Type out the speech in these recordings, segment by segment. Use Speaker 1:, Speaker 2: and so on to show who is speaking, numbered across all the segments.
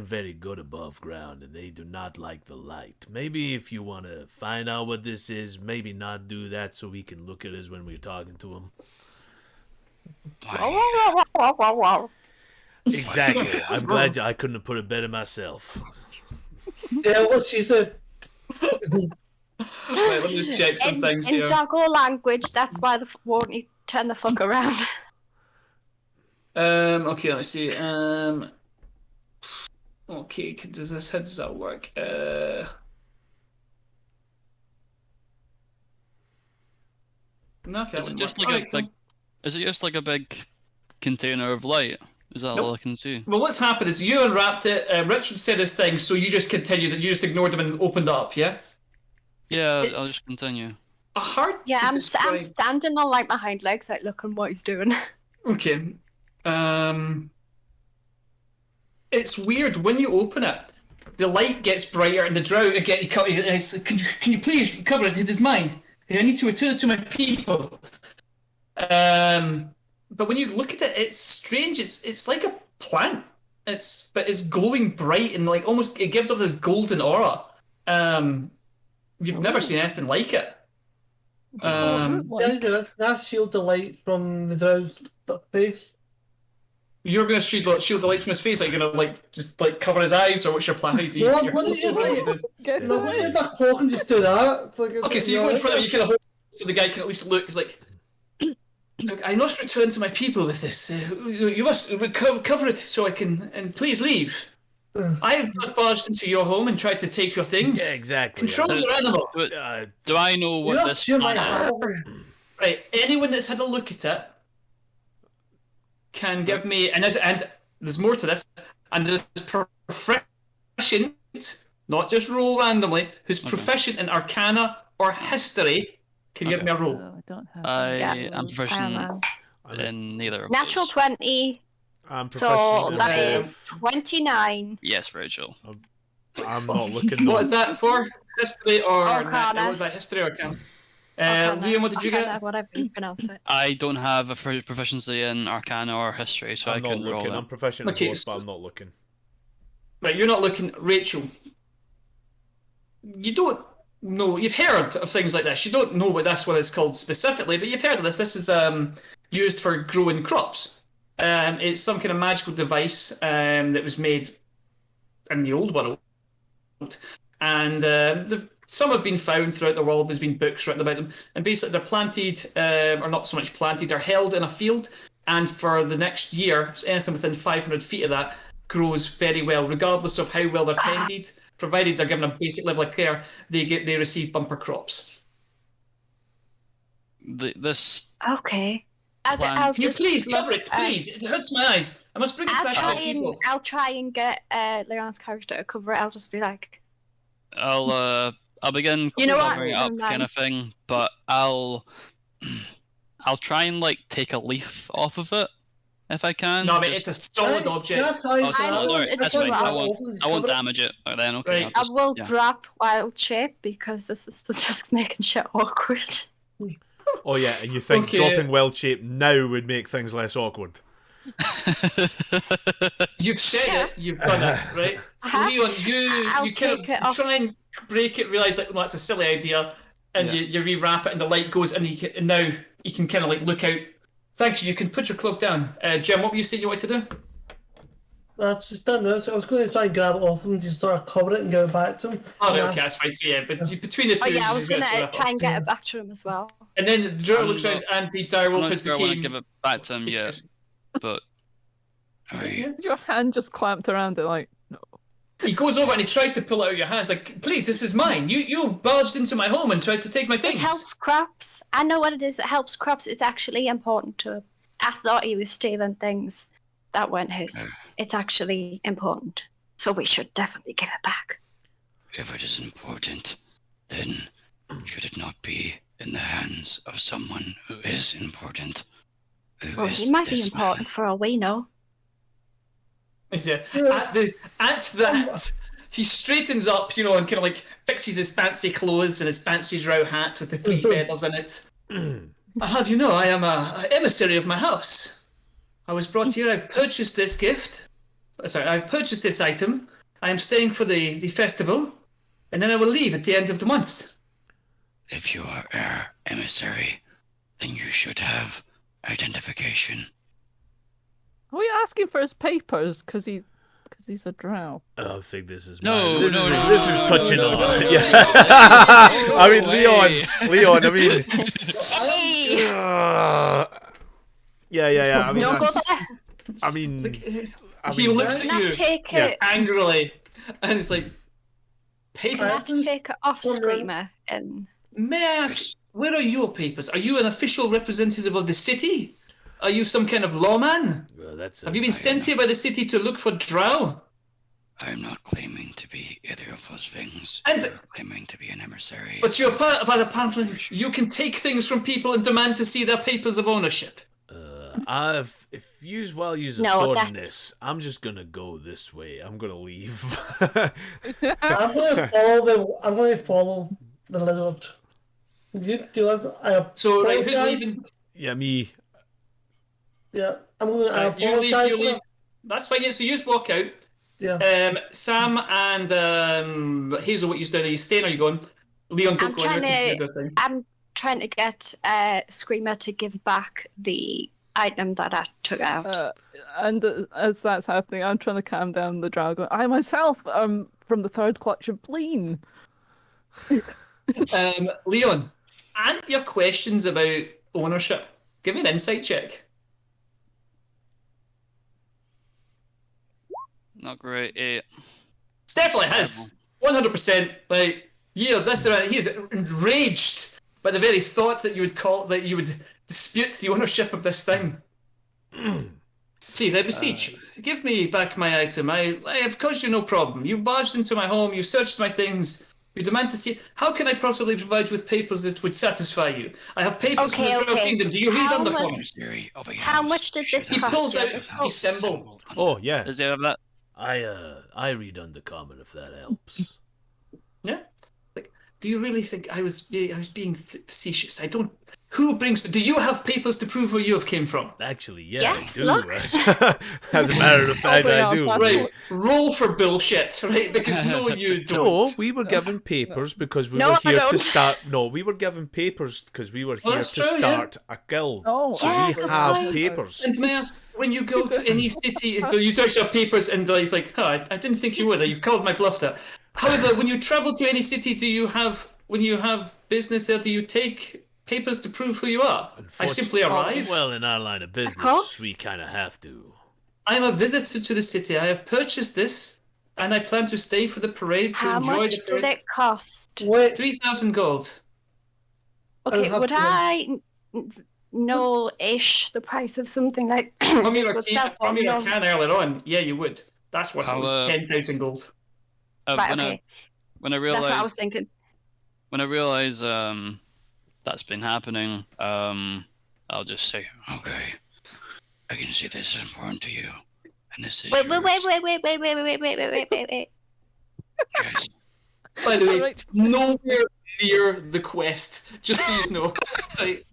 Speaker 1: very good above ground and they do not like the light. Maybe if you want to find out what this is, maybe not do that so we can look at us when we're talking to him. Exactly. I'm glad I couldn't have put it better myself.
Speaker 2: Yeah, what she said.
Speaker 3: Wait, let me just check some things here.
Speaker 4: In doggo language, that's why the won't you turn the fuck around.
Speaker 3: Okay, let's see. Okay, how does that work? No, okay,
Speaker 5: Is it just is it just like a big container of light? Is that all I can see?
Speaker 3: Well, what's happened is you unwrapped it. Richard said his thing, so you just continued it. You just ignored him and opened up. Yeah.
Speaker 5: Yeah, I'll just continue.
Speaker 4: I'm standing on like my hind legs, like looking what he's doing.
Speaker 3: Okay. It's weird when you open it. The light gets brighter, and the drow again. Can you please cover it? It is mine. I need to return it to my people. But when you look at it, it's strange. It's like a plant. But it's glowing bright and like almost it gives off this golden aura. You've never seen anything like it.
Speaker 2: That's shield the light from the drow's face.
Speaker 3: You're gonna shield the light from his face. Are you gonna just cover his eyes, or what's your plan?
Speaker 2: What do you can just do that?
Speaker 3: Okay, so you go in front of you, kind of hold so the guy can at least look. He's like, look, I must return to my people with this. You must cover it so I can, and please leave. I have not barged into your home and tried to take your things.
Speaker 1: Yeah, exactly.
Speaker 3: Control your animal.
Speaker 5: Do I know what this is?
Speaker 3: Right, anyone that's had a look at it can give me, and there's more to this, and there's proficient, not just roll randomly, who's proficient in Arcana or History can give me a roll.
Speaker 5: I am proficient in neither of
Speaker 4: Natural
Speaker 5: those.
Speaker 4: 20. So that is 29.
Speaker 5: Yes, Rachel.
Speaker 1: I'm not looking.
Speaker 3: What is that for? History or
Speaker 4: Arcana?
Speaker 3: What was that? History or Arcana? Liam, what did you get?
Speaker 4: Whatever you pronounce it.
Speaker 5: I don't have a proficiency in Arcana or History, so I couldn't roll it.
Speaker 1: I'm proficient in both, but I'm not looking.
Speaker 3: Right, you're not looking. Rachel, you don't know. You've heard of things like this. You don't know what this one is called specifically, but you've heard of this. This is used for growing crops. It's some kind of magical device that was made in the old world, and some have been found throughout the world. There's been books written about them, and basically they're planted, or not so much planted, they're held in a field, and for the next year, anything within 500 feet of that grows very well, regardless of how well they're tended. Provided they're given a basic level of care, they receive bumper crops.
Speaker 4: Okay.
Speaker 3: Can you please cover it, please? It hurts my eyes. I must bring it back to people.
Speaker 4: I'll try and get Leon's character to cover it. I'll just be like,
Speaker 5: I'll begin covering it up, kind of thing, but I'll try and take a leaf off of it if I can.
Speaker 3: No, but it's a solid object.
Speaker 5: I won't damage it. Then okay.
Speaker 4: Right. I will drop wild shape because this is just making shit awkward.
Speaker 1: Oh yeah, and you think dropping wild shape now would make things less awkward?
Speaker 3: You've said it, you've done it, right? So Leon, you try and break it, realise that's a silly idea, and you rewrap it, and the light goes, and now you can kind of look out. Thank you. You can put your cloak down. Jim, what were you saying you wanted to do?
Speaker 2: That's just done now. So I was going to try and grab it off and just sort of cover it and go back to him.
Speaker 3: Oh, okay, that's fine. So yeah, but between the two,
Speaker 4: I was going to try and get it back to him as well.
Speaker 3: And then Drew looks around, and the direwolf has become.
Speaker 5: I want to give it back to him, yeah, but.
Speaker 6: Your hand just clamped around it, no.
Speaker 3: He goes over and he tries to pull it out of your hands, please, this is mine. You barged into my home and tried to take my things.
Speaker 4: It helps crops. I know what it is. It helps crops. It's actually important to him. I thought he was stealing things that weren't his. It's actually important. So we should definitely give it back.
Speaker 5: If it is important, then should it not be in the hands of someone who is important?
Speaker 4: He might be important for all we know.
Speaker 3: Yeah. At that, he straightens up, and kind of fixes his fancy clothes and his fancy drow hat with the 3 feathers in it. How do you know? I am an emissary of my house. I was brought here. I've purchased this gift Sorry, I've purchased this item. I am staying for the festival, and then I will leave at the end of the month.
Speaker 7: If you are our emissary, then you should have identification.
Speaker 6: Are we asking for his papers because he's a drow?
Speaker 1: I think this is
Speaker 5: No,
Speaker 1: this
Speaker 5: no,
Speaker 1: is,
Speaker 5: no,
Speaker 1: this
Speaker 5: no,
Speaker 1: is
Speaker 5: no,
Speaker 1: touching
Speaker 5: no,
Speaker 1: on.
Speaker 5: no, no,
Speaker 1: Yeah.
Speaker 5: no,
Speaker 1: I mean,
Speaker 5: no,
Speaker 1: Leon. I mean,
Speaker 4: Hey!
Speaker 1: yeah. I mean,
Speaker 4: Don't go
Speaker 1: that's-
Speaker 4: there.
Speaker 1: I mean,
Speaker 3: He looks
Speaker 4: Can
Speaker 3: at
Speaker 4: I
Speaker 3: you
Speaker 4: take
Speaker 1: Yeah.
Speaker 4: it?
Speaker 3: angrily, and it's like,
Speaker 4: Can I
Speaker 3: papers?
Speaker 4: take it off
Speaker 2: Come on.
Speaker 4: Screamer? And
Speaker 3: May I ask, where are your papers? Are you an official representative of the city? Are you some kind of lawman?
Speaker 1: well, that's
Speaker 3: Have you been sent here by the city to look for drow?
Speaker 7: I'm not claiming to be either of those things.
Speaker 3: And-
Speaker 7: You're claiming to be an emissary.
Speaker 3: But you're but apparently you can take things from people and demand to see their papers of ownership.
Speaker 1: if you value the
Speaker 4: No,
Speaker 1: sword in
Speaker 4: that's-
Speaker 1: this, I'm just gonna go this way. I'm gonna leave.
Speaker 2: I'm going to follow the lizard. You do it. I
Speaker 3: So right, who's
Speaker 2: apologize.
Speaker 3: leaving?
Speaker 1: Yeah, me.
Speaker 2: Yeah, I'm going to
Speaker 3: Right, you
Speaker 2: apologize.
Speaker 3: leave. You
Speaker 2: for
Speaker 3: leave.
Speaker 2: that.
Speaker 3: That's fine. Yeah, so you just walk out.
Speaker 2: Yeah.
Speaker 3: Sam and Hazel, what you doing? Are you staying or are you going? Leon, don't
Speaker 4: I'm
Speaker 3: go anywhere.
Speaker 4: trying
Speaker 3: 'Cause
Speaker 4: to-
Speaker 3: you do the thing.
Speaker 4: I'm trying to get Screamer to give back the item that I took out.
Speaker 6: And as that's happening, I'm trying to calm down the drow. Going, I myself am from the third clutch of Bleen.
Speaker 3: Leon, aren't your questions about ownership? Give me an insight check.
Speaker 5: Not great. 8.
Speaker 3: It's definitely his. 100%. Like, yeah, this around. He's enraged by the very thought that you would dispute the ownership of this thing. Please, I beseech you, give me back my item. I have caused you no problem. You barged into my home. You searched my things. You demand to see. How can I possibly provide you with papers that would satisfy you? I have papers from
Speaker 4: Okay,
Speaker 3: the Drow
Speaker 4: okay.
Speaker 3: Kingdom. Do you read
Speaker 4: How
Speaker 3: on the
Speaker 4: much-
Speaker 3: comic?
Speaker 7: Emissary of a
Speaker 4: How
Speaker 7: house
Speaker 4: much did this
Speaker 7: should
Speaker 3: He
Speaker 7: have
Speaker 3: pulls
Speaker 4: cost
Speaker 3: out
Speaker 4: you?
Speaker 7: a
Speaker 3: his
Speaker 7: house
Speaker 3: symbol.
Speaker 7: symbol on
Speaker 1: Oh
Speaker 7: it.
Speaker 1: yeah,
Speaker 5: Does he have that?
Speaker 1: I read Undercommon if that helps.
Speaker 3: Yeah. Like, do you really think I was being facetious? I don't. Who brings? Do you have papers to prove where you have came from?
Speaker 1: Actually, yeah,
Speaker 4: Yes,
Speaker 1: I do.
Speaker 4: look.
Speaker 1: As a matter of fact, I do.
Speaker 3: Right, roll for bullshit, right? Because no, you
Speaker 1: No,
Speaker 3: don't.
Speaker 1: we were given papers because we
Speaker 4: No,
Speaker 1: were
Speaker 4: I
Speaker 1: here to
Speaker 4: don't.
Speaker 1: start. No, we were given papers because we were
Speaker 3: Well,
Speaker 1: here
Speaker 3: that's
Speaker 1: to
Speaker 3: true, yeah.
Speaker 1: start a guild.
Speaker 6: Oh,
Speaker 1: so
Speaker 4: Yeah,
Speaker 1: we
Speaker 4: good
Speaker 1: have
Speaker 4: point.
Speaker 1: papers.
Speaker 3: And may I ask, when you go to any city, so you actually have papers, and he's like, "Oh, I didn't think you would. You called my bluff there." However, when you travel to any city, when you have business there, do you take papers to prove who you are? I simply arrive.
Speaker 1: Well, in our line of business,
Speaker 4: course.
Speaker 1: we kind of have to.
Speaker 3: I'm a visitor to the city. I have purchased this, and I plan to stay for the parade to
Speaker 4: How
Speaker 3: enjoy
Speaker 4: much
Speaker 3: the
Speaker 4: did
Speaker 3: parade.
Speaker 4: it cost?
Speaker 2: Wait.
Speaker 3: 3,000 gold.
Speaker 4: Okay,
Speaker 2: have
Speaker 4: would
Speaker 2: to-
Speaker 4: I know-ish the price of something like
Speaker 3: From
Speaker 4: this
Speaker 3: your
Speaker 4: would sell for?
Speaker 3: can
Speaker 4: No.
Speaker 3: earlier on, yeah, you would. That's worth
Speaker 5: I'll,
Speaker 3: it was 10,000 gold.
Speaker 4: Right,
Speaker 5: when
Speaker 4: okay.
Speaker 5: when I
Speaker 4: That's what I
Speaker 5: realize
Speaker 4: was thinking.
Speaker 5: that's been happening, I'll just say,
Speaker 7: Okay. I can see this is important to you. And this is
Speaker 4: Wait.
Speaker 7: Yes.
Speaker 3: By the way,
Speaker 6: Alright.
Speaker 3: nowhere near the quest. Just so you know, like,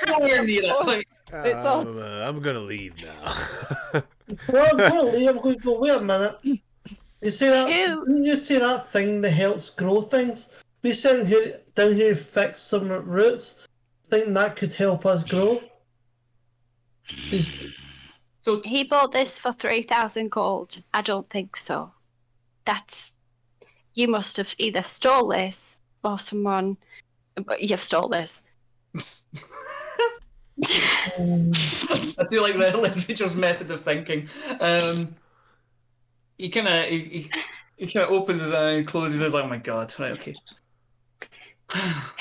Speaker 3: nowhere near it. Like,
Speaker 6: It's us.
Speaker 1: I'm gonna leave now.
Speaker 2: Well, I'm going to leave. I'm going to go, wait a minute. You see that?
Speaker 4: Who?
Speaker 2: Didn't you see that thing that helps grow things? We sitting here, down here, to fix some roots. Think that could help us grow?
Speaker 3: so
Speaker 4: He bought this for 3,000 gold. I don't think so. You must have either stole this or someone. You've stole this.
Speaker 3: I do like Rachel's method of thinking. He kind of opens his eye and closes his. Like, oh my god! Right, okay.
Speaker 4: Who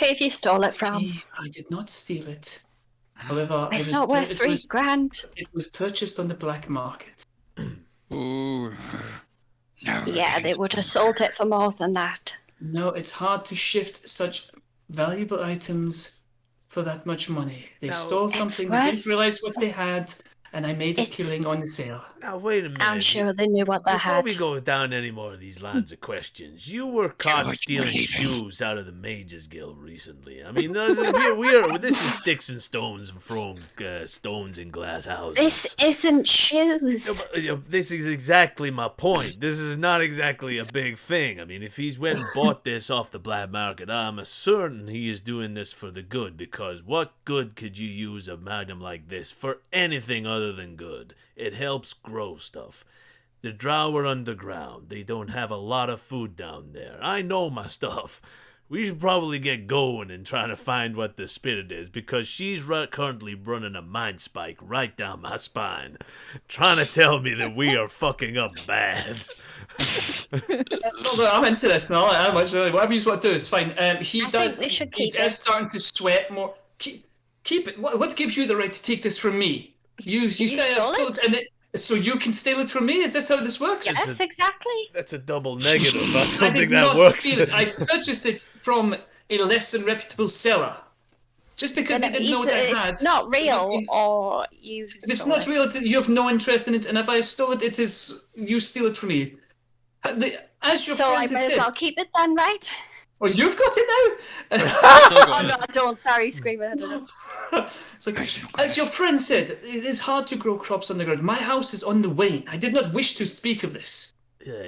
Speaker 4: have you stole it from?
Speaker 3: I did not steal it. However,
Speaker 4: It's not worth $3,000.
Speaker 3: It was purchased on the black market.
Speaker 5: ooh,
Speaker 7: No.
Speaker 4: Yeah, they would have sold it for more than that.
Speaker 3: No, it's hard to shift such valuable items for that much money. They
Speaker 6: No.
Speaker 3: stole
Speaker 4: It's
Speaker 3: something, they
Speaker 4: worth-
Speaker 3: didn't realize what they had, and I made a
Speaker 4: It's-
Speaker 3: killing on the sale.
Speaker 1: Now, wait a minute.
Speaker 4: I'm sure they knew what they
Speaker 1: Before
Speaker 4: had.
Speaker 1: we go down any more of these lines of questions, you were caught stealing shoes out of the Mages Guild recently. I mean, this is sticks and stones and throwing stones in glass houses.
Speaker 4: This isn't shoes.
Speaker 1: This is exactly my point. This is not exactly a big thing. I mean, if he's went and bought this off the black market, I'm certain he is doing this for the good, because what good could you use a magnum like this for anything other than good? It helps grow stuff. The drow are underground. They don't have a lot of food down there. I know my stuff. We should probably get going and try to find what the spirit is, because she's currently running a mind spike right down my spine, trying to tell me that we are fucking up bad.
Speaker 3: I'm into this now. I'm actually, whatever you want to do is fine. He is starting to sweat more. Keep it. What gives you the right to take this from me? You say I've stole it, and so you can steal it from me? Is this how this works?
Speaker 4: Yes, exactly.
Speaker 1: That's a double negative. I don't
Speaker 3: I
Speaker 1: think
Speaker 3: did
Speaker 1: that
Speaker 3: not
Speaker 1: works.
Speaker 3: steal it. I purchased it from a less than reputable seller. Just because they didn't know what I had.
Speaker 4: It's not real, or you.
Speaker 3: If it's not real, you have no interest in it, and if I stole it, it is you steal it from me. As your
Speaker 4: so
Speaker 3: friend
Speaker 4: I may as well keep it then, right?
Speaker 3: Oh, you've got it now?
Speaker 4: Oh no, I don't. Sorry, Screamer.
Speaker 3: It's like, as your friend said, it is hard to grow crops on the ground. My house is on the wane. I did not wish to speak of this.
Speaker 1: Yeah,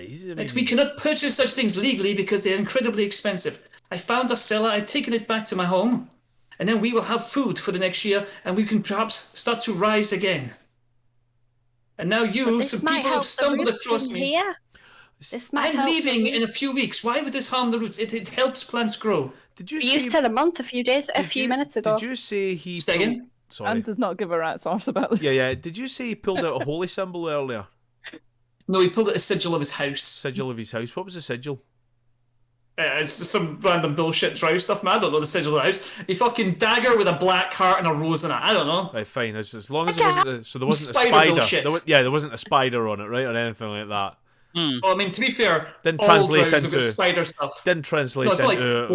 Speaker 3: we cannot purchase such things legally because they're incredibly expensive. I found a seller, I've taken it back to my home, and then we will have food for the next year, and we can perhaps start to rise again. And now some people have stumbled across me.
Speaker 4: Here.
Speaker 3: I'm leaving in a few weeks. Why would this harm the roots? It helps plants grow.
Speaker 4: You said a few minutes ago.
Speaker 1: Did you say he...
Speaker 3: Sorry.
Speaker 6: And does not give a rat's arse about this.
Speaker 1: Yeah. Did you say he pulled out a holy symbol earlier?
Speaker 3: No, he pulled out a sigil of his house.
Speaker 1: Sigil of his house? What was the sigil?
Speaker 3: It's just some random bullshit drow stuff, man. I don't know the sigil of the house. A fucking dagger with a black heart and a rose in it. I don't know.
Speaker 1: Right, fine. As long as there wasn't a spider. There wasn't a spider on it, right, or anything like that.
Speaker 3: Well, I mean, to be fair,
Speaker 1: didn't
Speaker 3: all
Speaker 1: translate
Speaker 3: drows
Speaker 1: into
Speaker 3: spider stuff.
Speaker 1: Didn't translate
Speaker 3: into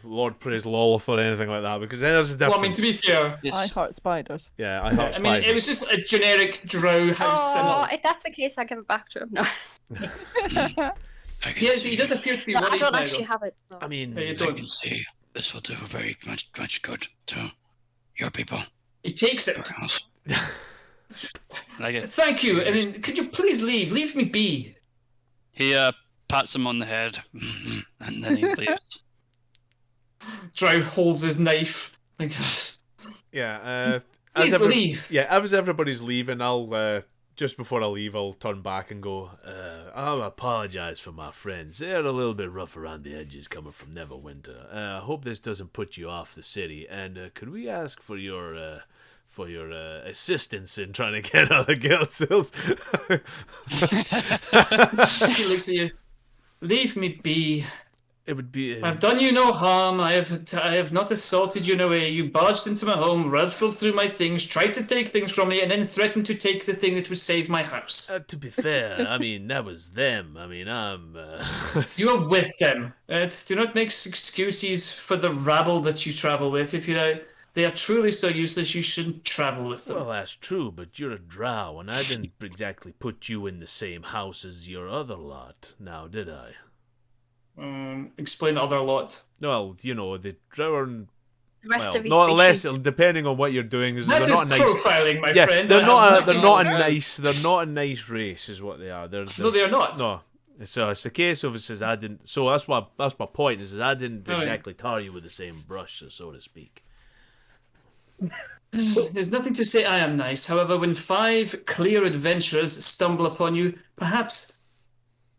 Speaker 1: Lord praise Lolth or anything like that, because there's a difference.
Speaker 3: Well, I mean, to be fair,
Speaker 6: I heart spiders.
Speaker 1: Yeah, I heart spiders.
Speaker 3: I mean, it was just a generic drow house symbol.
Speaker 4: If that's the case, I give it back to him. No.
Speaker 3: He does appear to be worried.
Speaker 4: I don't actually have it. So.
Speaker 1: I mean,
Speaker 7: I can see this will do very much good to your people.
Speaker 3: He takes it. Thank you. I mean, could you please leave? Leave me be.
Speaker 5: He pats him on the head, and then he leaves.
Speaker 3: Drow holds his knife.
Speaker 1: Yeah.
Speaker 3: Please leave.
Speaker 1: Yeah, as everybody's leaving, I'll just before I leave, I'll turn back and go. I'll apologize for my friends. They're a little bit rough around the edges, coming from Neverwinter. I hope this doesn't put you off the city. And could we ask for your assistance in trying to get other guild seals?
Speaker 3: He looks at you. Leave me be.
Speaker 1: It would be.
Speaker 3: I've done you no harm. I have not assaulted you in a way. You barged into my home, rifled through my things, tried to take things from me, and then threatened to take the thing that would save my house.
Speaker 1: To be fair, I mean, that was them. I mean,
Speaker 3: You are with them. Do not make excuses for the rabble that you travel with. If they are truly so useless, you shouldn't travel with them.
Speaker 1: Well, that's true, but you're a drow, and I didn't exactly put you in the same house as your other lot, now did I?
Speaker 3: Explain the other lot.
Speaker 1: Well, you know, the drow are...
Speaker 4: The rest of his
Speaker 1: not
Speaker 4: species.
Speaker 1: less, depending on what you're doing.
Speaker 3: That is profiling, my friend.
Speaker 1: They're not a nice race, is what they are.
Speaker 3: No, they are not.
Speaker 1: No. So it's a case of, it says I didn't... So that's my point, is I didn't exactly tar you with the same brush, so to speak.
Speaker 3: There's nothing to say I am nice. However, when 5 clear adventurers stumble upon you, perhaps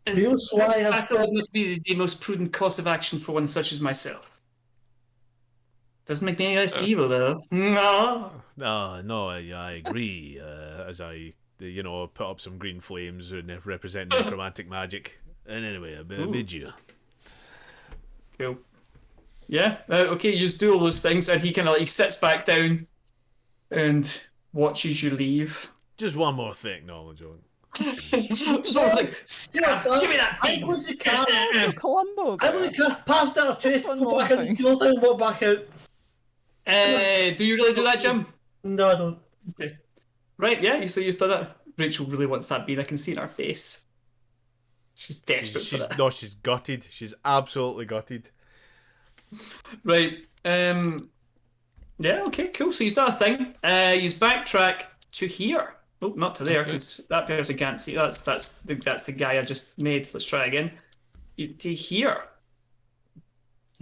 Speaker 3: that would not be the most prudent course of action for one such as myself. Doesn't make me any less evil, though. No,
Speaker 1: I agree. As I, put up some green flames and represent necromantic magic. And anyway, I bid you.
Speaker 3: Cool. Yeah. Okay. You just do all those things, and he sits back down and watches you leave.
Speaker 1: Just one more thing, no, John.
Speaker 3: Just one thing. Give me that.
Speaker 2: I'm going to cat.
Speaker 6: Columbo.
Speaker 2: I'm going to pass that chase, go back in the school thing, and walk back out.
Speaker 3: Do you really do that, Jim?
Speaker 2: No, I don't.
Speaker 3: Okay. Right. Yeah. So you've done that. Rachel really wants that bean. I can see in her face. She's desperate for it.
Speaker 1: No, she's gutted. She's absolutely gutted.
Speaker 3: Right. Yeah, okay, cool. So he's done a thing. He's backtrack to here. Oh, not to there, because that person can't see. That's the guy I just made. Let's try again. To here.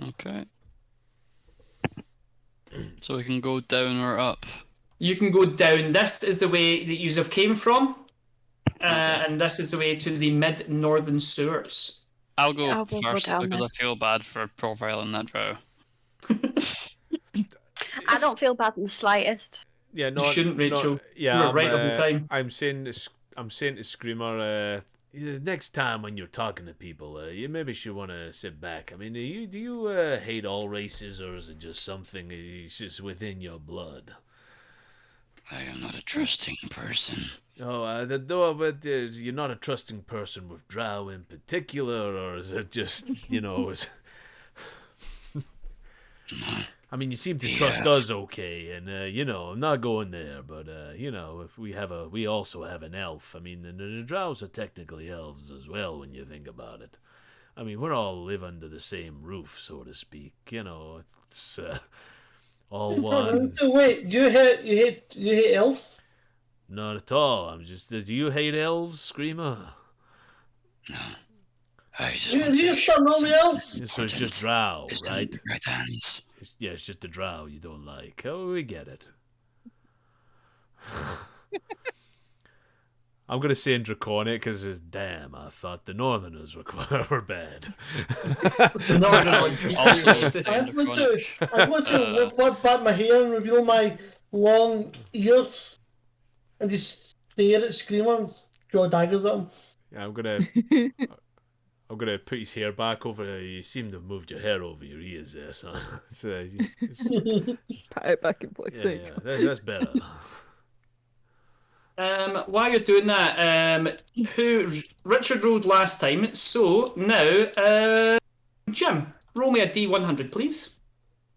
Speaker 5: Okay. So we can go down or up.
Speaker 3: You can go down. This is the way that you have came from. And this is the way to the mid-northern sewers.
Speaker 5: I'll go
Speaker 4: go
Speaker 5: first
Speaker 4: down
Speaker 5: because
Speaker 4: there.
Speaker 5: I feel bad for profiling that drow.
Speaker 4: I don't feel bad in the slightest.
Speaker 1: Yeah, no,
Speaker 3: You shouldn't, Rachel.
Speaker 1: yeah,
Speaker 3: you were right the whole time.
Speaker 1: I'm saying to Screamer, next time when you're talking to people, you maybe should want to sit back. I mean, do you hate all races, or is it just something that's just within your blood?
Speaker 7: I am not a trusting person.
Speaker 1: Oh, but you're not a trusting person with drow in particular, or is it just, I mean, you seem to trust us okay, and, I'm not going there, but, if we also have an elf. I mean, the drows are technically elves as well, when you think about it. I mean, we all live under the same roof, so to speak, it's, all one.
Speaker 2: So wait, you hate elves?
Speaker 1: Not at all. I'm just, do you hate elves, Screamer?
Speaker 7: No. I just
Speaker 2: You don't know the elves?
Speaker 1: So it's just drow,
Speaker 7: It's
Speaker 1: right?
Speaker 7: in right hands.
Speaker 1: It's just the drow you don't like. Oh, we get it. I'm going to say in Draconic because, damn, I thought the Northerners were bad.
Speaker 3: The Northerners
Speaker 2: I'm going to flip back my hair and reveal my long ears and just stare at Screamer and draw daggers at him.
Speaker 1: Yeah, I'm gonna put his hair back over. You seem to have moved your hair over your ears there, son.
Speaker 6: Pat it back in place.
Speaker 1: Yeah, that's better.
Speaker 3: While you're doing that, Richard rolled last time, so now, Jim, roll me a D100, please.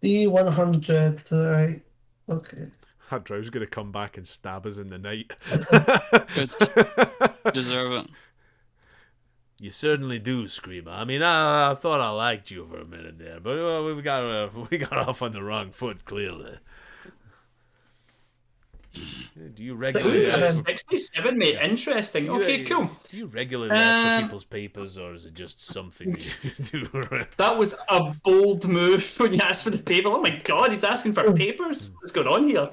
Speaker 2: D100, right. Okay.
Speaker 1: That drow's gonna come back and stab us in the night.
Speaker 5: Good. Deserve it.
Speaker 1: You certainly do, Screamer. I mean, I thought I liked you for a minute there, but we got off on the wrong foot, clearly. Do you regularly ask?
Speaker 3: 67, mate. Interesting. Okay, cool.
Speaker 1: Do you regularly ask for people's papers, or is it just something you do?
Speaker 3: That was a bold move when you asked for the paper. Oh my god, he's asking for papers. What's going on here?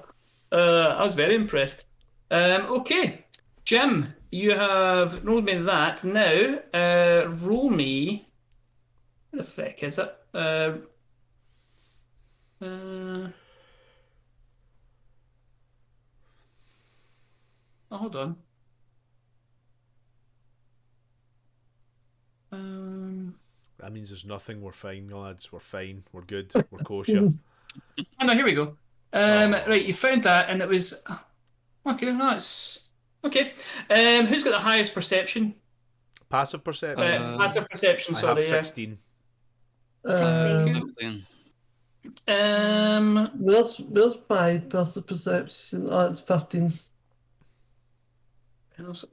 Speaker 3: I was very impressed. Okay, Jim, you have rolled me that. Now, roll me. What the heck is it? Oh, hold on.
Speaker 1: That means there's nothing. We're fine, lads. We're fine. We're good. We're kosher.
Speaker 3: Oh no, here we go. Right, you found that, and it was okay. That's okay. Who's got the highest perception?
Speaker 1: Passive perception.
Speaker 3: Passive perception.
Speaker 1: I
Speaker 3: Sorry,
Speaker 1: have 16.
Speaker 4: 16.
Speaker 2: Where's my passive perception? Oh, it's 15.
Speaker 3: Yours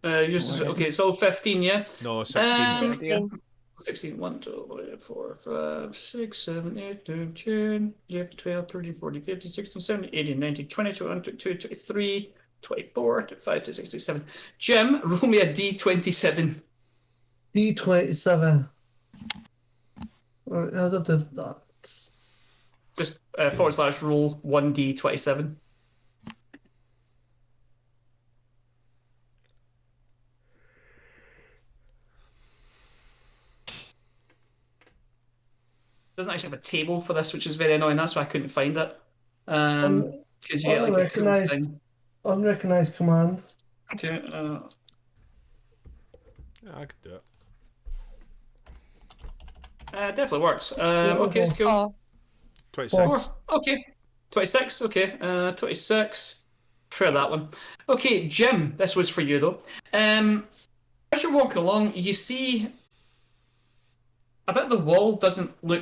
Speaker 3: is, okay, it's all 15, yeah?
Speaker 1: No, 16.
Speaker 4: 16.
Speaker 3: 16, 1, 2, 4, 5, 6, 7, 8, 9, 10, 11, 12, 13, 14, 15, 16, 17, 18, 19, 20, 21, 22, 23, 24, 25, 26, 27. Jim, roll me a D27.
Speaker 2: D27. Right, how do I do that?
Speaker 3: Just / roll 1D27. Doesn't actually have a table for this, which is very annoying. That's why I couldn't find it. Because yeah, like a cool thing.
Speaker 2: Unrecognized command.
Speaker 3: Okay.
Speaker 1: Yeah, I could do it.
Speaker 3: Definitely works. Okay, it's cool.
Speaker 1: 26.
Speaker 3: Okay. 26. Okay. 26. Prefer that one. Okay, Jim. This was for you though. As you're walking along, you see. I bet the wall doesn't look